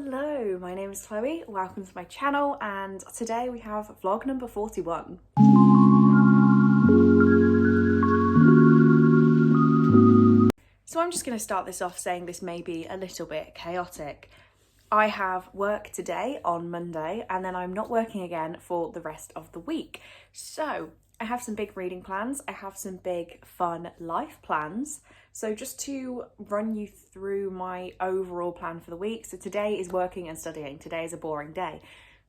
Hello, my name is Chloe, welcome to my channel, and today we have vlog number 41. So I'm just going to start this off saying this may be a little bit chaotic. I have work today on Monday and then I'm not working again for the rest of the week. So I have some big reading plans, I have some big fun life plans. So just to run you through my overall plan for the week. So today is working and studying. Today is a boring day.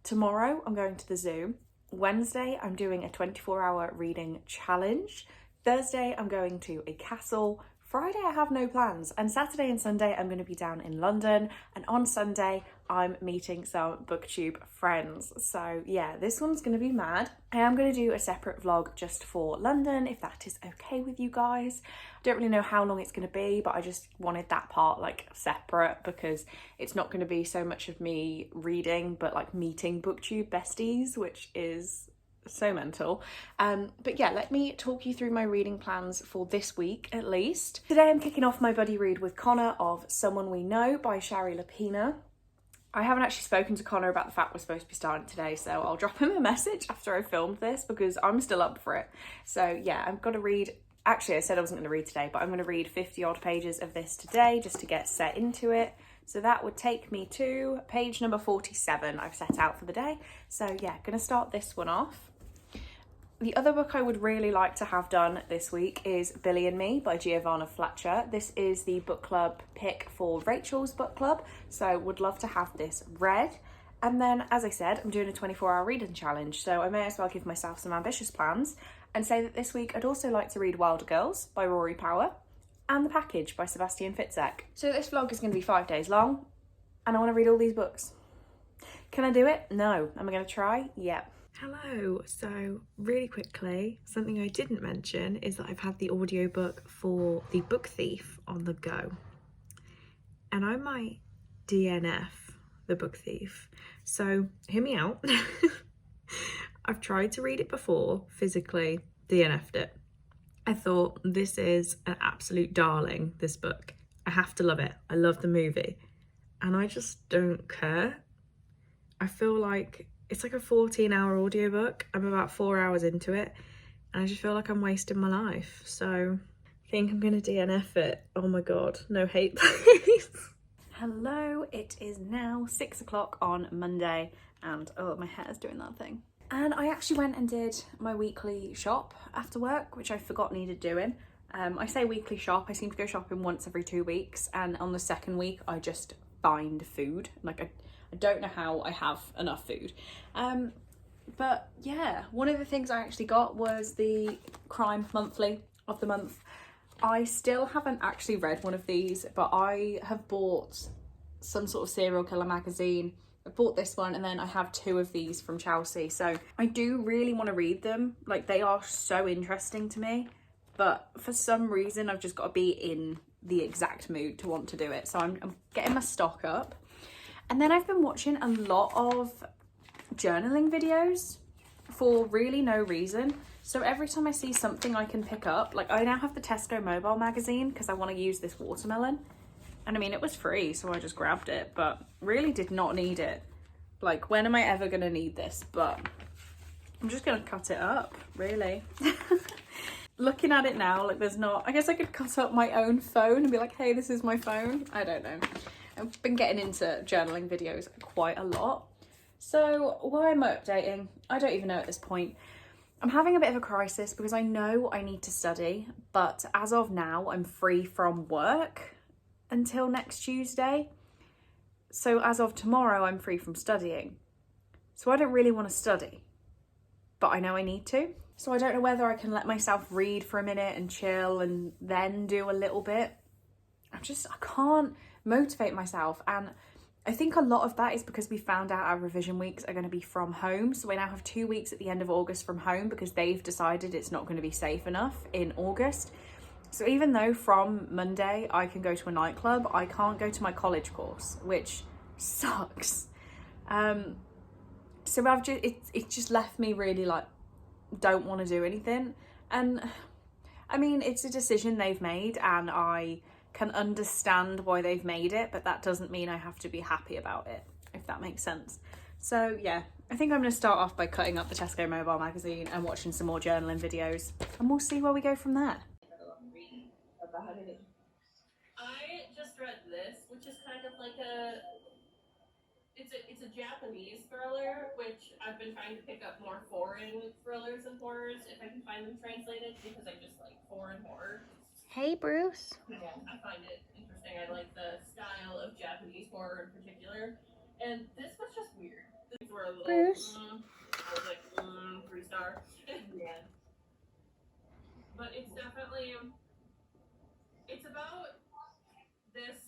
Tomorrow I'm going to the zoo. Wednesday I'm doing a 24-hour reading challenge. Thursday I'm going to a castle. Friday I have no plans, and Saturday and Sunday I'm going to be down in London, and on Sunday I'm meeting some BookTube friends. So yeah, this one's going to be mad. I am going to do a separate vlog just for London, if that is okay with you guys. I don't really know how long it's going to be, but I just wanted that part like separate because it's not going to be so much of me reading, but like meeting BookTube besties, which is so mental. But yeah, let me talk you through my reading plans for this week at least. Today I'm kicking off my buddy read with Connor of Someone We Know by Shari Lapina. I haven't actually spoken to Connor about the fact we're supposed to be starting today, so I'll drop him a message after I filmed this because I'm still up for it. So yeah, I've got to read, actually I said I wasn't going to read today, but I'm going to read 50 odd pages of this today just to get set into it. So that would take me to page number 47 I've set out for the day. So yeah, going to start this one off. The other book I would really like to have done this week is Billy and Me by Giovanna Fletcher. This is the book club pick for Rachel's book club, so would love to have this read. And then, as I said, I'm doing a 24-hour reading challenge, so I may as well give myself some ambitious plans and say that this week I'd also like to read Wilder Girls by Rory Power and The Package by Sebastian Fitzek. So this vlog is going to be 5 days long, and I want to read all these books. Can I do it? No. Am I going to try? Yeah. Hello, so really quickly, something I didn't mention is that I've had the audiobook for The Book Thief on the go, and I might DNF The Book Thief, so hear me out. I've tried to read it before, physically DNF'd it. I thought this is an absolute darling, this book. I have to love it. I love the movie, and I just don't care. I feel like it's like a 14-hour audiobook. I'm about 4 hours into it and I just feel like I'm wasting my life. So I think I'm gonna DNF it. Oh my God, no hate please. Hello, it is now 6 o'clock on Monday and oh, my hair's doing that thing. And I actually went and did my weekly shop after work, which I forgot needed doing. I say weekly shop, I seem to go shopping once every 2 weeks, and on the second week I just find food. Like I don't know how I have enough food. But yeah, one of the things I actually got was the crime monthly of the month. I still haven't actually read one of these, but I have bought some sort of serial killer magazine. I bought this one and then I have 2 of these from Chelsea. So I do really want to read them. Like, they are so interesting to me, but for some reason I've just got to be in the exact mood to want to do it. So I'm getting my stock up. And then I've been watching a lot of journaling videos for really no reason. So every time I see something I can pick up, like I now have the Tesco mobile magazine because I want to use this watermelon. And I mean, it was free, so I just grabbed it, but really did not need it. Like, when am I ever going to need this? But I'm just going to cut it up, really. Looking at it now, like there's not, I guess I could cut up my own phone and be like, hey, this is my phone. I don't know. I've been getting into journaling videos quite a lot. So why am I updating? I don't even know at this point. I'm having a bit of a crisis because I know I need to study, but as of now, I'm free from work until next Tuesday. So as of tomorrow, I'm free from studying. So I don't really want to study, but I know I need to. So I don't know whether I can let myself read for a minute and chill and then do a little bit. I can't motivate myself, and I think a lot of that is because we found out our revision weeks are going to be from home. So we now have 2 weeks at the end of August from home because they've decided it's not going to be safe enough in August. So even though from Monday I can go to a nightclub, I can't go to my college course, which sucks. So it's just left me really like don't want to do anything. And I mean, it's a decision they've made and I can understand why they've made it, but that doesn't mean I have to be happy about it, if that makes sense. So yeah, I think I'm going to start off by cutting up the Tesco mobile magazine and watching some more journaling videos, and we'll see where we go from there. I just read this, which is kind of like it's a Japanese thriller, which I've been trying to pick up more foreign thrillers and horrors if I can find them translated, because I just like foreign horror. Hey Bruce. Yeah, I find it interesting. I like the style of Japanese horror in particular, and this was just weird. These were a little. Bruce. I was like 3-star. Yeah. But it's definitely. It's about this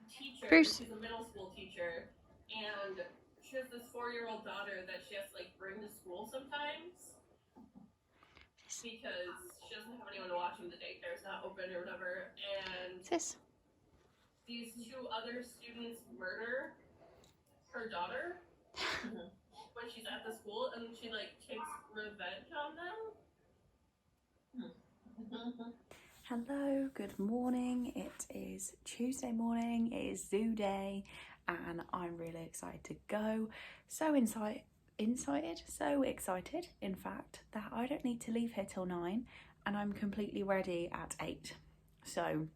teacher. Bruce. She's a middle school teacher, and she has this 4-year-old daughter that she has to like bring to school sometimes because she doesn't have anyone to watch him. The daycare's not open or whatever, and these 2 other students murder her daughter when she's at the school, and she like takes revenge on them. Hello, good morning. It is Tuesday morning, it is zoo day, and I'm really excited to go. So excited, in fact, that I don't need to leave here till 9, and I'm completely ready at 8. So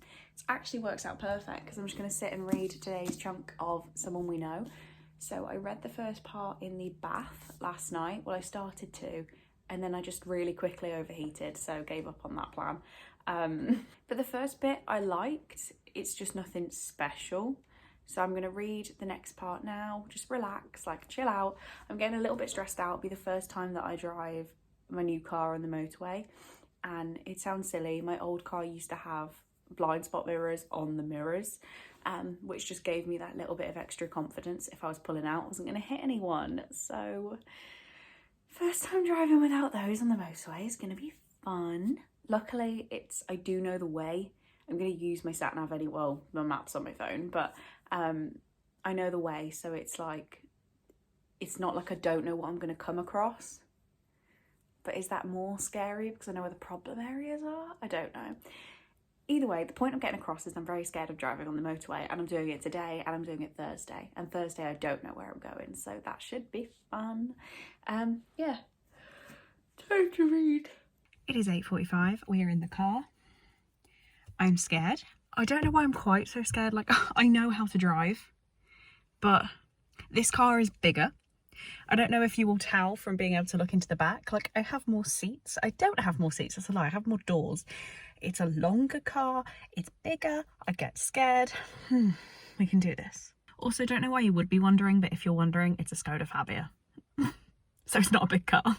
it actually works out perfect, because I'm just going to sit and read today's chunk of Someone We Know. So I read the first part in the bath last night. Well, I started to, and then I just really quickly overheated, so gave up on that plan. But the first bit I liked. It's just nothing special. So I'm going to read the next part now. Just relax, like chill out. I'm getting a little bit stressed out. It'll be the first time that I drive my new car on the motorway. And it sounds silly. My old car used to have blind spot mirrors on the mirrors, which just gave me that little bit of extra confidence. If I was pulling out, I wasn't going to hit anyone. So first time driving without those on the motorway is going to be fun. Luckily, I do know the way. I'm going to use my sat nav anyway, well, my maps on my phone, but I know the way, so it's like, it's not like I don't know what I'm going to come across. But is that more scary because I know where the problem areas are? I don't know. Either way, the point I'm getting across is I'm very scared of driving on the motorway, and I'm doing it today, and I'm doing it Thursday. And Thursday I don't know where I'm going, so that should be fun. Yeah. Time to read. It is 8:45. We are in the car. I'm scared. I don't know why I'm quite so scared. Like, I know how to drive, but this car is bigger. I don't know if you will tell from being able to look into the back. Like, I have more seats. I don't have more seats. That's a lie. I have more doors. It's a longer car. It's bigger. I get scared. We can do this. Also, don't know why you would be wondering, but if you're wondering, it's a Skoda Fabia. So it's not a big car.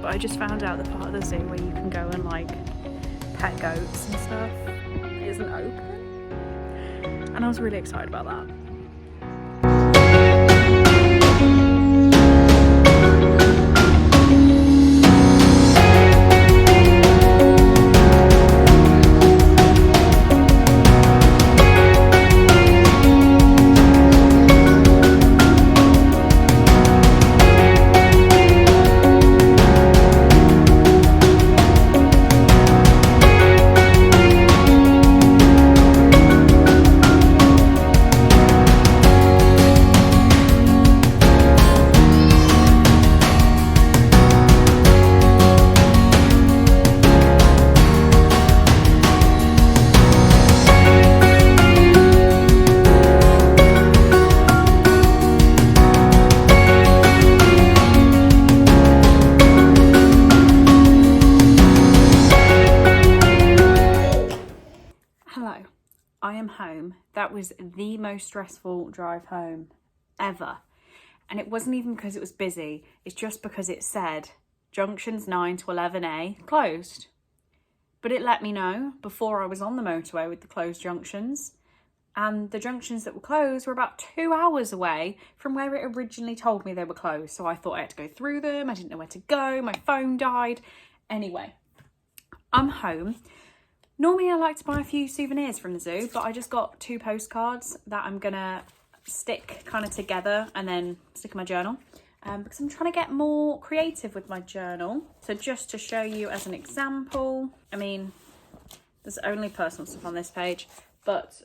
but I just found out the part of the zoo where you can go and like pet goats and stuff isn't open, and I was really excited about that. I am home. That was the most stressful drive home ever. And it wasn't even because it was busy. It's just because it said junctions 9 to 11A closed. But it let me know before I was on the motorway with the closed junctions. And the junctions that were closed were about 2 hours away from where it originally told me they were closed. So I thought I had to go through them. I didn't know where to go. My phone died. Anyway, I'm home. Normally I like to buy a few souvenirs from the zoo, but I just got 2 postcards that I'm gonna stick kind of together and then stick in my journal because I'm trying to get more creative with my journal. So just to show you as an example, I mean, there's only personal stuff on this page, but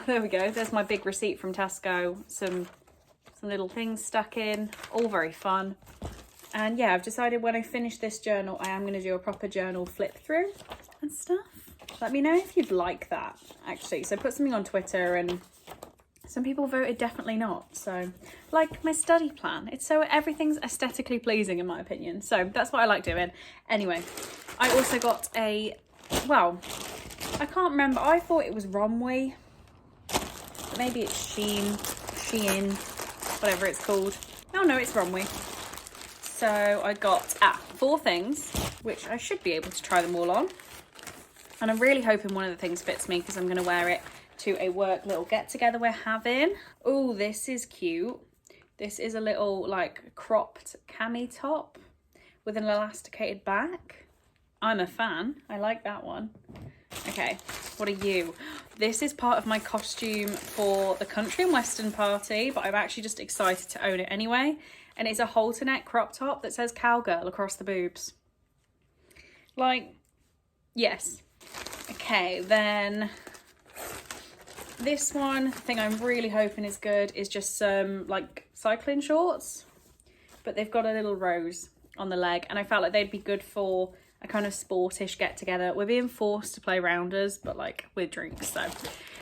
there we go. There's my big receipt from Tesco, some little things stuck in, all very fun. And yeah, I've decided when I finish this journal, I am going to do a proper journal flip through and stuff. Let me know if you'd like that, actually. So put something on Twitter, and some people voted definitely not. So, like my study plan. It's so everything's aesthetically pleasing in my opinion. So that's what I like doing. Anyway, I also got a, well, I can't remember. I thought it was Romwe. Maybe it's Shein, whatever it's called. Oh no, it's Romwe. So I got 4 things, which I should be able to try them all on. And I'm really hoping one of the things fits me because I'm going to wear it to a work little get together we're having. Oh, this is cute. This is a little like cropped cami top with an elasticated back. I'm a fan. I like that one. Okay, what are you? This is part of my costume for the country and western party, but I'm actually just excited to own it anyway. And it's a halter neck crop top that says cowgirl across the boobs. Like, yes. Okay, then this one thing I'm really hoping is good is just some like cycling shorts, but they've got a little rose on the leg, and I felt like they'd be good for a kind of sportish get together. We're being forced to play rounders, but like with drinks. So,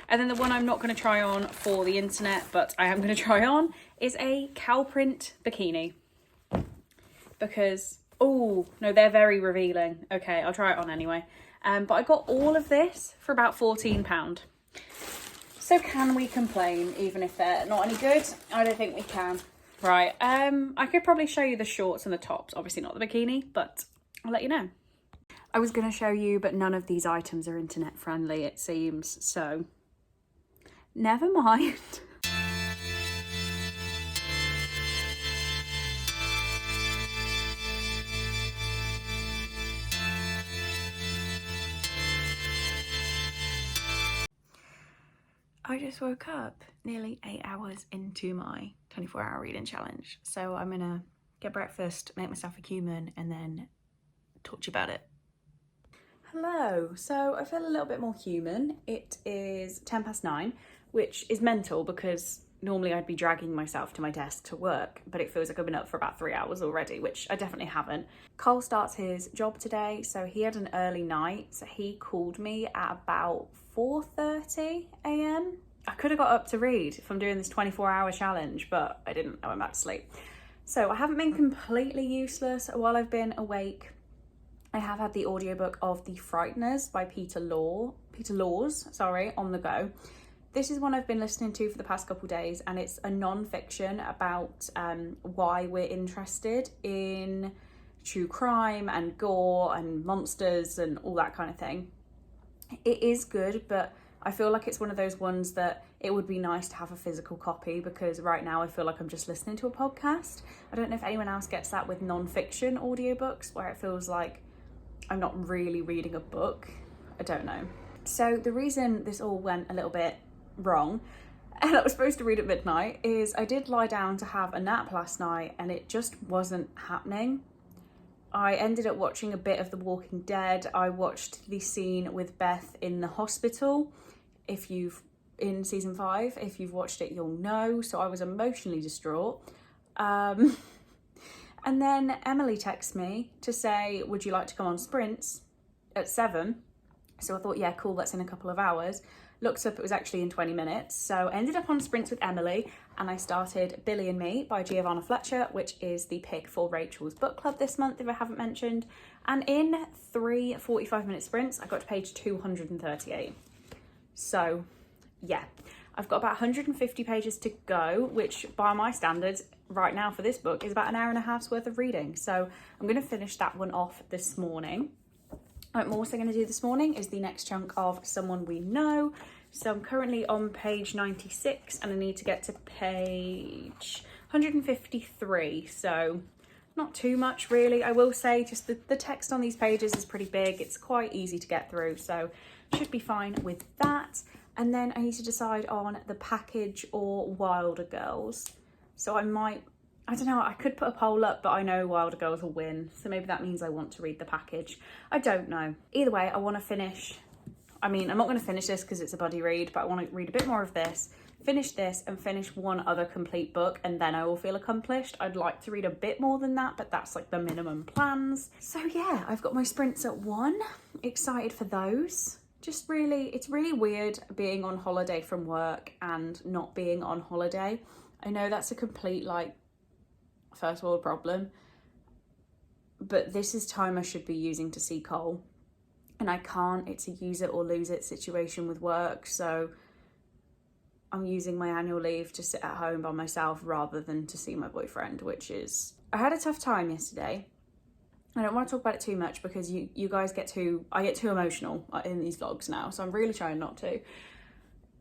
and then the one I'm not going to try on for the internet, but I am going to try on, is a cow print bikini, because oh no, they're very revealing. Okay, I'll try it on anyway. But I got all of this for about £14. So can we complain even if they're not any good? I don't think we can. Right, I could probably show you the shorts and the tops, obviously not the bikini, but I'll let you know. I was going to show you, but none of these items are internet friendly, it seems, so never mind. I just woke up nearly 8 hours into my 24-hour reading challenge. So I'm gonna get breakfast, make myself a cumin, and then talk to you about it. Hello, so I feel a little bit more human. It is 9:10, which is mental because normally I'd be dragging myself to my desk to work, but it feels like I've been up for about 3 hours already, which I definitely haven't. Cole starts his job today, so he had an early night. So he called me at about 4:30 a.m. I could have got up to read if I'm doing this 24-hour challenge, but I didn't. I went back to sleep. So I haven't been completely useless while I've been awake. I have had the audiobook of The Frighteners by Peter Laws, on the go. This is one I've been listening to for the past couple of days, and it's a non-fiction about why we're interested in true crime and gore and monsters and all that kind of thing. It is good, but I feel like it's one of those ones that it would be nice to have a physical copy, because right now I feel like I'm just listening to a podcast. I don't know if anyone else gets that with non-fiction audiobooks, where it feels like I'm not really reading a book. I don't know. So the reason this all went a little bit wrong, and I was supposed to read at midnight, is I did lie down to have a nap last night and it just wasn't happening. I ended up watching a bit of The Walking Dead. I watched the scene with Beth in the hospital. In season 5, if you've watched it, you'll know. So I was emotionally distraught. And then Emily texted me to say, would you like to come on sprints at 7? So I thought, yeah, cool, that's in a couple of hours. Looked up, it was actually in 20 minutes. So I ended up on sprints with Emily, and I started Billy and Me by Giovanna Fletcher, which is the pick for Rachel's book club this month, if I haven't mentioned. And in 3 45-minute sprints, I got to page 238. So yeah, I've got about 150 pages to go, which by my standards right now for this book is about an hour and a half's worth of reading. So I'm going to finish that one off this morning. What I'm also going to do this morning is the next chunk of Someone We Know. So I'm currently on page 96 and I need to get to page 153. So not too much really. I will say just the text on these pages is pretty big. It's quite easy to get through, so should be fine with that. And then I need to decide on The Package or Wilder Girls. So I don't know, I could put a poll up, but I know Wilder Girls will win. So maybe that means I want to read The Package. I don't know. Either way, I want to finish. I'm not going to finish this because it's a buddy read, but I want to read a bit more of this, finish this and finish one other complete book, and then I will feel accomplished. I'd like to read a bit more than that, but that's like the minimum plans. So yeah, I've got my sprints at 1. Excited for those. It's really weird being on holiday from work and not being on holiday. I know that's a complete first world problem, but this is time I should be using to see Cole, and I can't. It's a use it or lose it situation with work, so I'm using my annual leave to sit at home by myself rather than to see my boyfriend, I had a tough time yesterday. I don't want to talk about it too much because you guys I get too emotional in these vlogs now, so I'm really trying not to.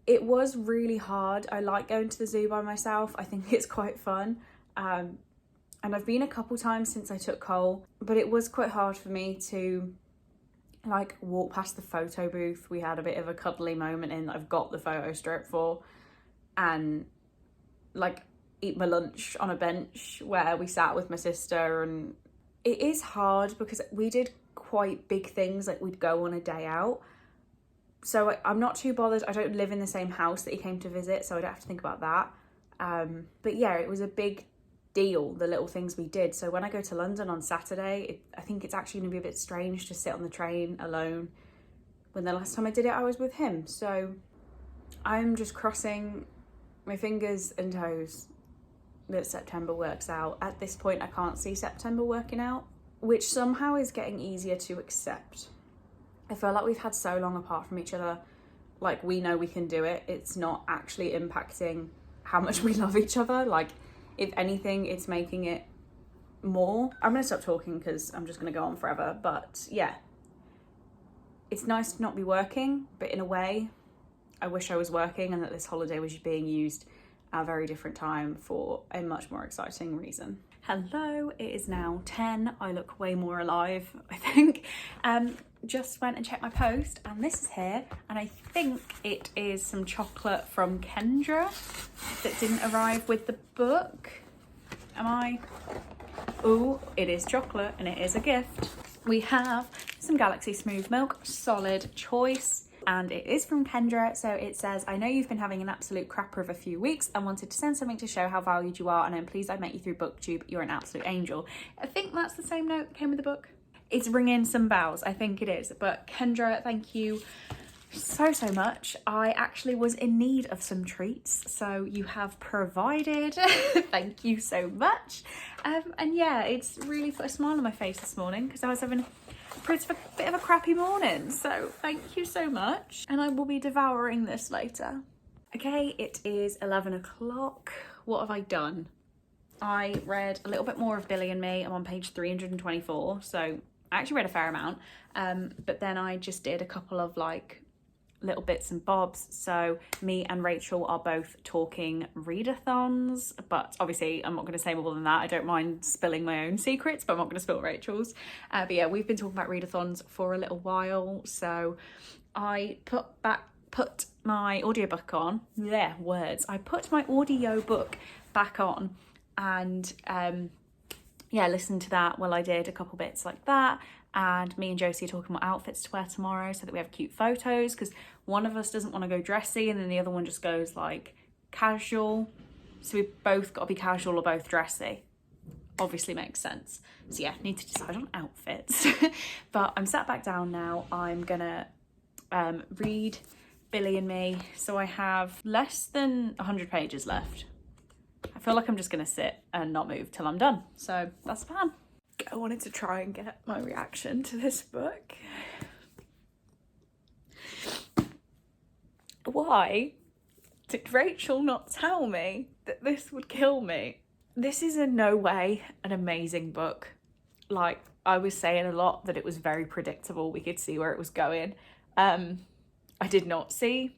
It was really hard. I like going to the zoo by myself. I think it's quite fun. And I've been a couple times since I took Cole, but it was quite hard for me to walk past the photo booth. We had a bit of a cuddly moment in that I've got the photo strip for, and eat my lunch on a bench where we sat with my sister. And it is hard because we did quite big things, we'd go on a day out. So I'm not too bothered. I don't live in the same house that he came to visit, so I don't have to think about that. But yeah, it was a big deal, the little things we did. So when I go to London on Saturday, I think it's actually going to be a bit strange to sit on the train alone, when the last time I did it I was with him. So I'm just crossing my fingers and toes that September works out. At this point I can't see September working out, which somehow is getting easier to accept. I feel like we've had so long apart from each other, we know we can do it. It's not actually impacting how much we love each other. If anything, it's making it more. I'm gonna stop talking because I'm just gonna go on forever. But yeah, it's nice to not be working, but in a way I wish I was working and that this holiday was being used at a very different time for a much more exciting reason. Hello, it is now 10. I look way more alive, I think. Just went and checked my post, and this is here, and I think it is some chocolate from Kendra that didn't arrive with the book. Oh, it is chocolate and it is a gift. We have some Galaxy Smooth Milk, solid choice, and it is from Kendra. So it says, I know you've been having an absolute crapper of a few weeks and wanted to send something to show how valued you are, and I'm pleased I met you through BookTube. You're an absolute angel. I think that's the same note that came with the book. It's ringing some bells, I think it is. But Kendra, thank you so much. I actually was in need of some treats, so you have provided. Thank you so much. And yeah, it's really put a smile on my face this morning because I was having a bit of a crappy morning, so thank you so much, and I will be devouring this later. Okay, it is 11 o'clock. What have I done? I read a little bit more of Billy and Me. I'm on page 324, so I actually read a fair amount. But then I just did a couple of like little bits and bobs. So me and Rachel are both talking readathons, but obviously I'm not going to say more than that. I don't mind spilling my own secrets, but I'm not going to spill Rachel's. But yeah, we've been talking about readathons for a little while. So I put my audiobook on. Yeah, words. I put my audiobook back on and yeah, listened to that while I did a couple bits like that. And me and Josie are talking what outfits to wear tomorrow so that we have cute photos, because one of us doesn't want to go dressy and then the other one just goes like casual. So we've both got to be casual or both dressy. Obviously makes sense. So yeah, need to decide on outfits. But I'm sat back down now. I'm gonna read Billy and Me. So I have less than 100 pages left. I feel like I'm just gonna sit and not move till I'm done. So that's the plan. I wanted to try and get my reaction to this book. Why did Rachel not tell me that this would kill me? This is in no way an amazing book. Like, I was saying a lot that it was very predictable. We could see where it was going. I did not see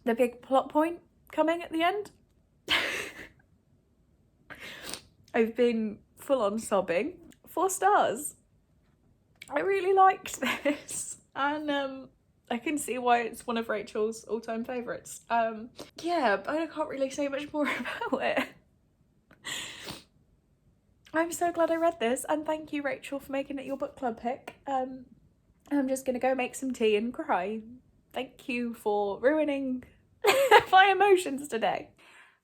the big plot point coming at the end. I've been full on sobbing. 4 stars. I really liked this, and I can see why it's one of Rachel's all-time favourites. Yeah, but I can't really say much more about it. I'm so glad I read this, and thank you, Rachel, for making it your book club pick. I'm just gonna go make some tea and cry. Thank you for ruining my emotions today.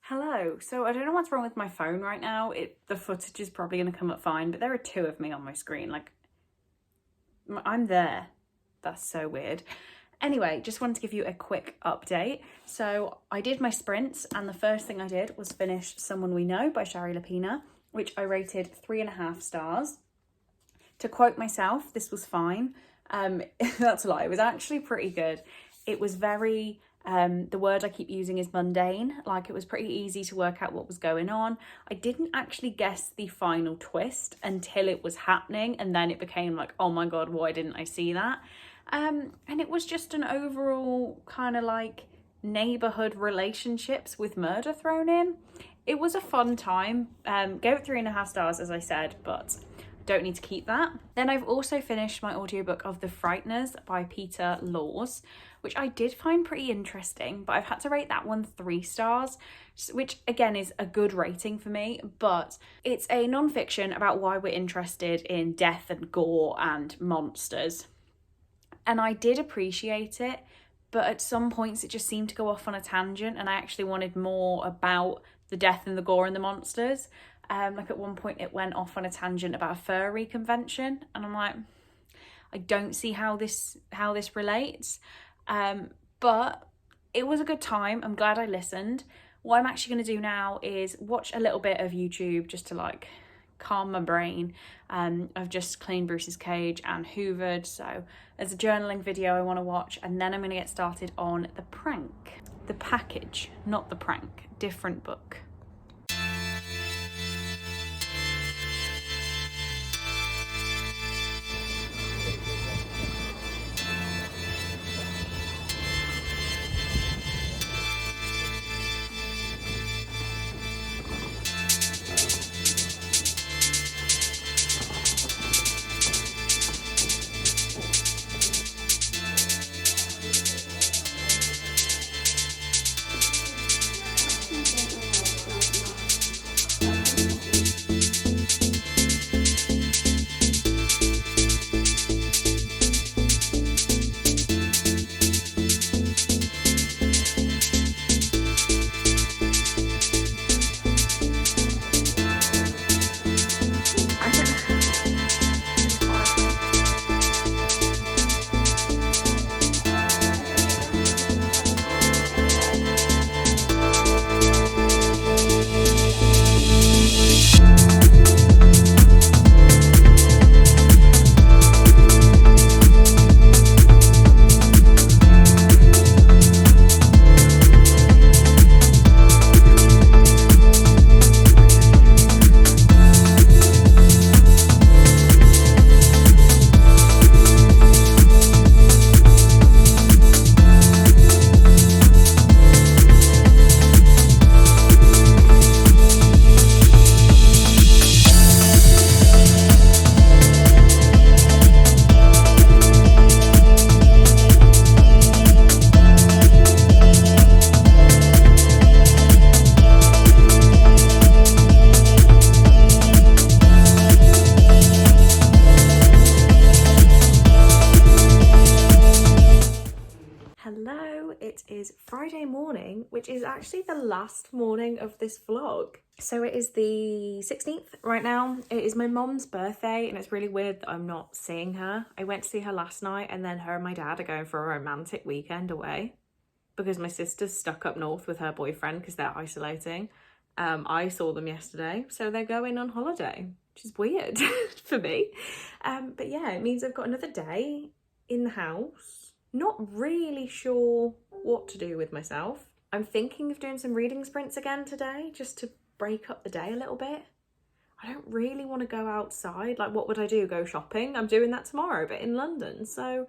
Hello. So I don't know what's wrong with my phone right now. The footage is probably going to come up fine, but there are 2 of me on my screen. Like, I'm there. That's so weird. Anyway, just wanted to give you a quick update. So I did my sprints, and the first thing I did was finish Someone We Know by Shari Lapina, which I rated 3.5 stars. To quote myself, this was fine. That's a lie. It was actually pretty good. It was very... the word I keep using is mundane. Like, it was pretty easy to work out what was going on. I didn't actually guess the final twist until it was happening, and then it became like, oh my god, why didn't I see that? And it was just an overall kind of like neighborhood relationships with murder thrown in. It was a fun time. Gave it 3.5 stars, as I said, but don't need to keep that. Then I've also finished my audiobook of The Frighteners by Peter Laws, which I did find pretty interesting, but I've had to rate that one 3 stars, which again is a good rating for me. But it's a non-fiction about why we're interested in death and gore and monsters. And I did appreciate it, but at some points it just seemed to go off on a tangent, and I actually wanted more about the death and the gore and the monsters. Like at one point it went off on a tangent about a furry convention, and I'm like, I don't see how this relates. But it was a good time. I'm glad I listened. What I'm actually going to do now is watch a little bit of YouTube just to like calm my brain. I've just cleaned Bruce's cage and hoovered, so there's a journaling video I want to watch, and then I'm going to get started on The Prank. The Package, not The Prank, different book. is Friday morning, which is actually the last morning of this vlog. So it is the 16th right now. It is my mom's birthday and it's really weird that I'm not seeing her. I went to see her last night and then her and my dad are going for a romantic weekend away because my sister's stuck up north with her boyfriend because they're isolating. I saw them yesterday, so they're going on holiday, which is weird for me. But yeah, it means I've got another day in the house. Not really sure what to do with myself. I'm thinking of doing some reading sprints again today, just to break up the day a little bit. I don't really want to go outside. Like, what would I do? Go shopping? I'm doing that tomorrow, but in London. So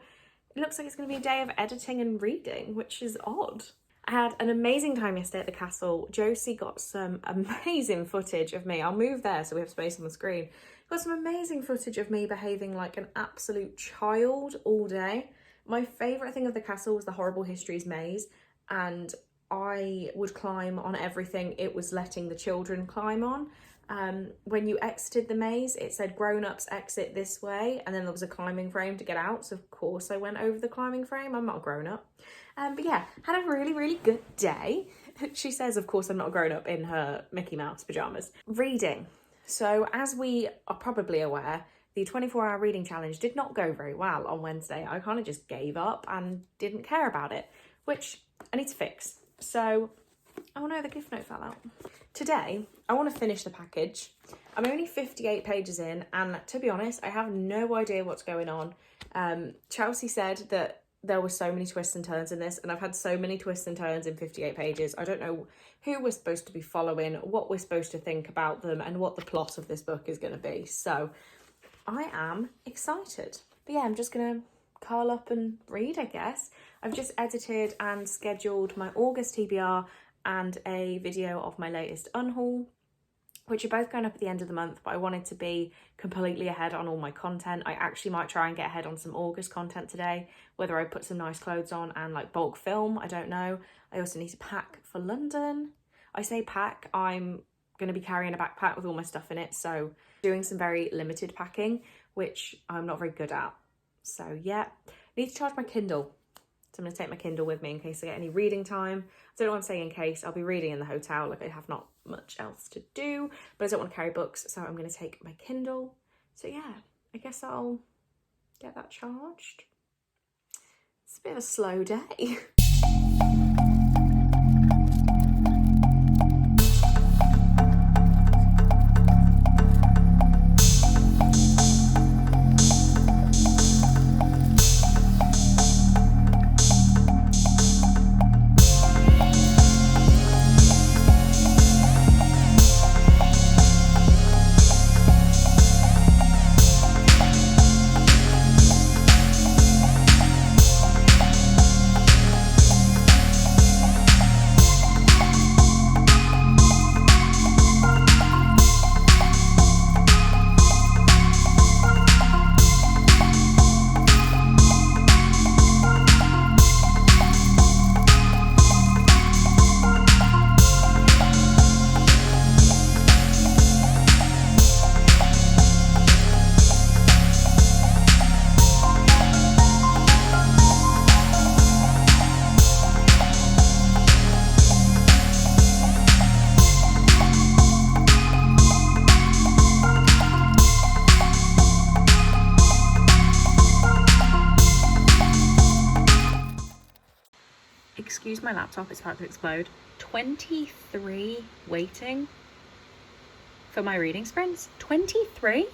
it looks like it's going to be a day of editing and reading, which is odd. I had an amazing time yesterday at the castle. Josie got some amazing footage of me. I'll move there so we have space on the screen. Got some amazing footage of me behaving like an absolute child all day. My favourite thing of the castle was the Horrible Histories maze, and I would climb on everything it was letting the children climb on. When you exited the maze, it said grown-ups exit this way, and then there was a climbing frame to get out, so of course I went over the climbing frame. I'm not a grown-up. But yeah, had a really, really good day. She says, of course, I'm not a grown-up in her Mickey Mouse pyjamas. Reading. So as we are probably aware, the 24-hour reading challenge did not go very well on Wednesday. I kind of just gave up and didn't care about it, which I need to fix. So, oh no, the gift note fell out. Today, I want to finish the package. I'm only 58 pages in, and to be honest, I have no idea what's going on. Chelsea said that there were so many twists and turns in this, and I've had so many twists and turns in 58 pages. I don't know who we're supposed to be following, what we're supposed to think about them, and what the plot of this book is going to be. So I am excited. But yeah, I'm just going to curl up and read, I guess. I've just edited and scheduled my August TBR and a video of my latest unhaul, which are both going up at the end of the month, but I wanted to be completely ahead on all my content. I actually might try and get ahead on some August content today, whether I put some nice clothes on and like bulk film, I don't know. I also need to pack for London. I say pack, I'm going to be carrying a backpack with all my stuff in it, so doing some very limited packing, which I'm not very good at. So yeah, need to charge my Kindle. So I'm going to take my Kindle with me in case I get any reading time. I don't know what I'm saying in case. I'll be reading in the hotel, like I have not much else to do, but I don't want to carry books, so I'm going to take my Kindle. So yeah, I guess I'll get that charged. It's a bit of a slow day. Excuse my laptop, it's about to explode. 23 waiting for my reading sprints. 23?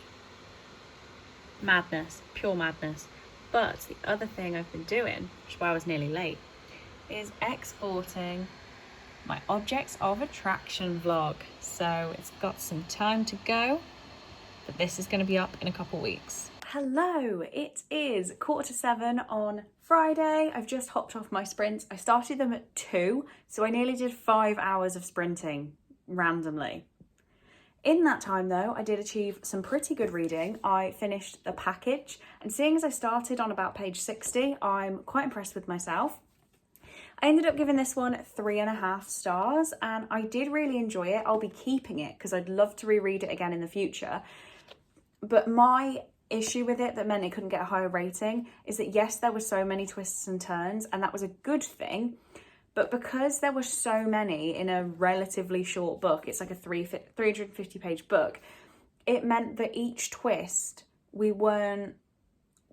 Madness, pure madness. But the other thing I've been doing, which is why I was nearly late, is exporting my objects of attraction vlog. So it's got some time to go, but this is going to be up in a couple weeks. Hello, it is 6:45 on Friday. I've just hopped off my sprints. I started them at 2, so I nearly did 5 hours of sprinting randomly. In that time though, I did achieve some pretty good reading. I finished the package, and seeing as I started on about page 60, I'm quite impressed with myself. I ended up giving this one 3.5 stars, and I did really enjoy it. I'll be keeping it because I'd love to reread it again in the future. But my issue with it that meant it couldn't get a higher rating is that yes, there were so many twists and turns, and that was a good thing, But because there were so many in a relatively short book, it's like a 350 page book, it meant that each twist, we weren't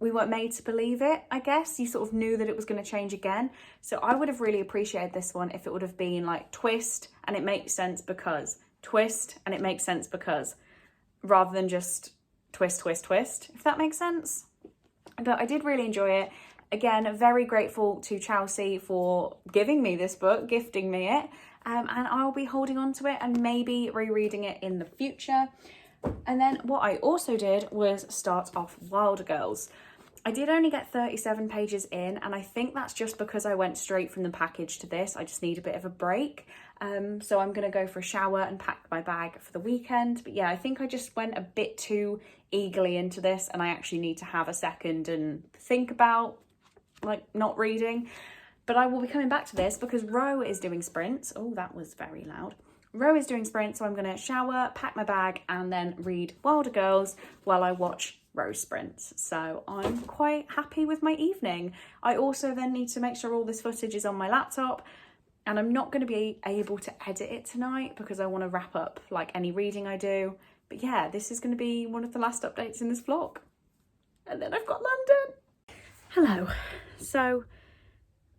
made to believe it, I guess. You sort of knew that it was going to change again. So I would have really appreciated this one if it would have been like twist and it makes sense because, twist and it makes sense because, rather than just twist, twist, twist, if that makes sense. But I did really enjoy it. Again, very grateful to Chelsea for giving me this book, gifting me it. And I'll be holding on to it and maybe rereading it in the future. And then what I also did was start off Wilder Girls. I did only get 37 pages in, and I think that's just because I went straight from the package to this. I just need a bit of a break. So I'm going to go for a shower and pack my bag for the weekend. But yeah, I think I just went a bit too eagerly into this, and I actually need to have a second and think about like not reading. But I will be coming back to this because Ro is doing sprints. Oh, that was very loud. Ro is doing sprints, so I'm going to shower, pack my bag, and then read Wilder Girls while I watch Ro sprints. So I'm quite happy with my evening. I also then need to make sure all this footage is on my laptop, and I'm not going to be able to edit it tonight because I want to wrap up like any reading I do. But yeah, this is going to be one of the last updates in this vlog. And then I've got London. Hello. So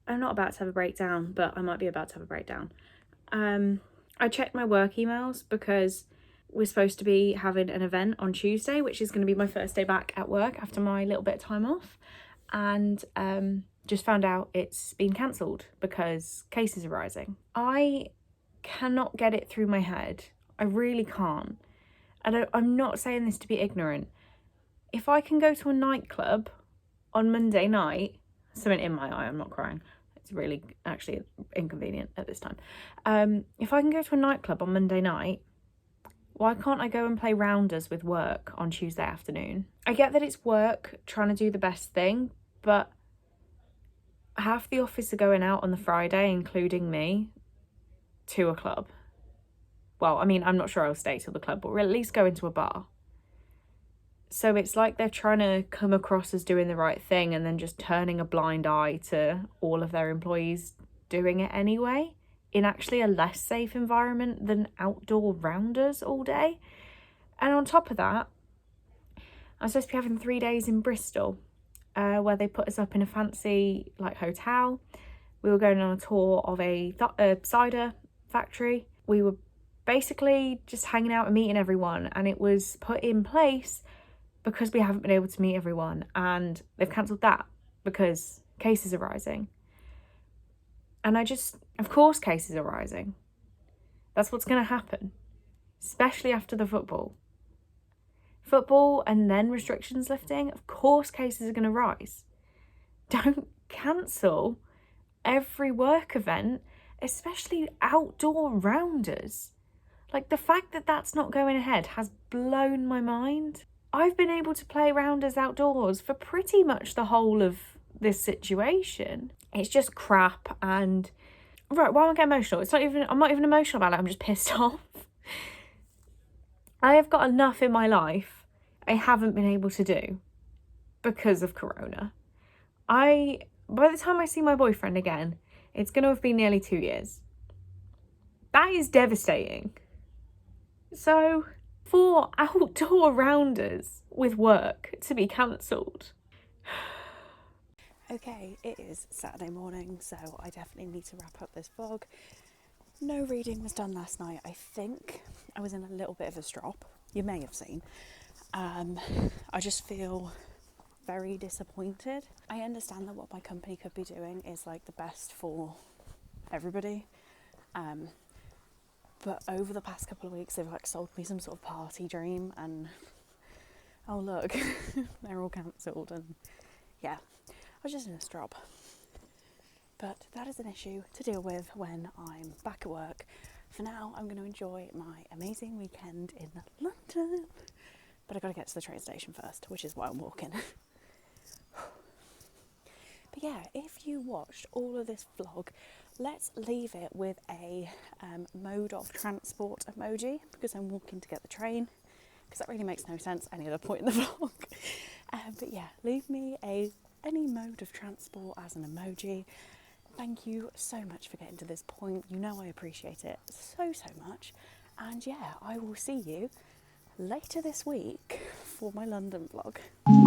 I'm not about to have a breakdown, but I might be about to have a breakdown. I checked my work emails because we're supposed to be having an event on Tuesday, which is going to be my first day back at work after my little bit of time off. And just found out it's been cancelled because cases are rising. I cannot get it through my head. I really can't. And I'm not saying this to be ignorant. If I can go to a nightclub on Monday night, something in my eye, I'm not crying. It's really actually inconvenient at this time. If I can go to a nightclub on Monday night, why can't I go and play rounders with work on Tuesday afternoon? I get that it's work trying to do the best thing, but half the office are going out on the Friday, including me, to a club. Well, I mean, I'm not sure I'll stay till the club, but we'll at least go into a bar. So it's like they're trying to come across as doing the right thing and then just turning a blind eye to all of their employees doing it anyway, in actually a less safe environment than outdoor rounders all day. And on top of that, I'm supposed to be having 3 days in Bristol, where they put us up in a fancy like hotel. We were going on a tour of a cider factory. We were basically just hanging out and meeting everyone, and it was put in place because we haven't been able to meet everyone, and they've cancelled that because cases are rising. And of course cases are rising. That's what's going to happen, especially after the football and then restrictions lifting. Of course cases are going to rise. Don't cancel every work event, especially outdoor rounders. Like, the fact that that's not going ahead has blown my mind. I've been able to play rounders outdoors for pretty much the whole of this situation. It's just crap. And right, why am I getting emotional? I'm not even emotional about it. I'm just pissed off. I have got enough in my life I haven't been able to do because of Corona. By the time I see my boyfriend again, it's going to have been nearly 2 years. That is devastating. So for outdoor rounders with work to be cancelled. Okay, it is Saturday morning, so I definitely need to wrap up this vlog. No reading was done last night. I think I was in a little bit of a strop. You may have seen. I just feel very disappointed. I understand that what my company could be doing is like the best for everybody. But over the past couple of weeks, they've like sold me some sort of party dream, and oh look, they're all cancelled, and yeah, I was just in a strop. But that is an issue to deal with when I'm back at work. For now, I'm going to enjoy my amazing weekend in London, but I've got to get to the train station first, which is why I'm walking. But yeah, if you watched all of this vlog, let's leave it with a mode of transport emoji, because I'm walking to get the train, because that really makes no sense any other point in the vlog. But yeah, leave me any mode of transport as an emoji. thank you so much for getting to this point. You know I appreciate it so much. And yeah, I will see you later this week for my London vlog.